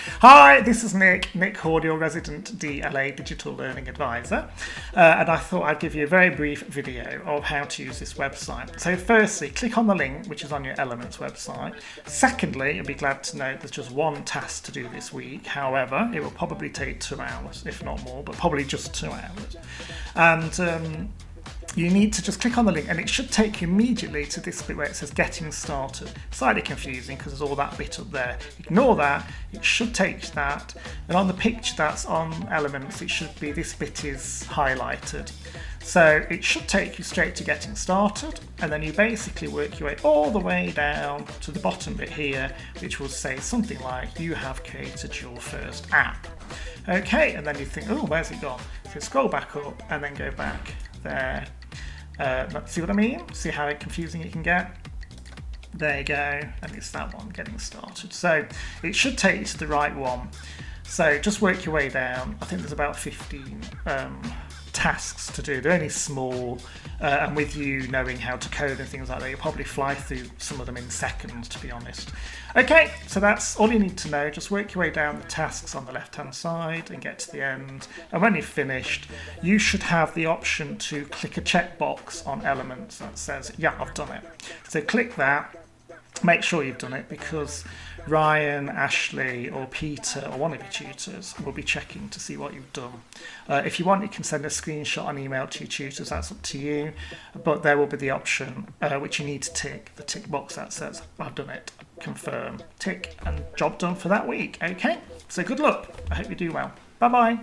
Hi, this is Nick Hord, your resident DLA Digital Learning Advisor, and I thought I'd give you a very brief video of how to use this website. So firstly, click on the link which is on your Elements website. Secondly, you'll be glad to know there's just one task to do this week. However, it will probably take 2 hours, if not more, but probably just 2 hours. And you need to just click on the link and it should take you immediately to this bit where it says getting started. Slightly confusing because there's all that bit up there. Ignore that, it should take you to that, and on the picture that's on Elements it should be this bit is highlighted. So it should take you straight to getting started, and then you basically work your way all the way down to the bottom bit here, which will say something like you have created your first app. Okay, and then you think, oh, where's it gone? So scroll back up and then go back there. See what I mean? See how confusing it can get? There you go, and it's that one, getting started. So it should take you to the right one. So just work your way down. I think there's about 15 tasks to do. They're only small, and with you knowing how to code and things like that, you'll probably fly through some of them in seconds, to be honest. Okay, so that's all you need to know. Just work your way down the tasks on the left hand side and get to the end, and when you've finished you should have the option to click a checkbox on Elements that says yeah, I've done it. So click that. Make sure you've done it, because Ryan, Ashley or Peter or one of your tutors will be checking to see what you've done. If you want, you can send a screenshot and email to your tutors, that's up to you, but there will be the option which you need to tick, the tick box that says I've done it, confirm, tick, and job done for that week. Okay, so good luck, I hope you do well. Bye bye.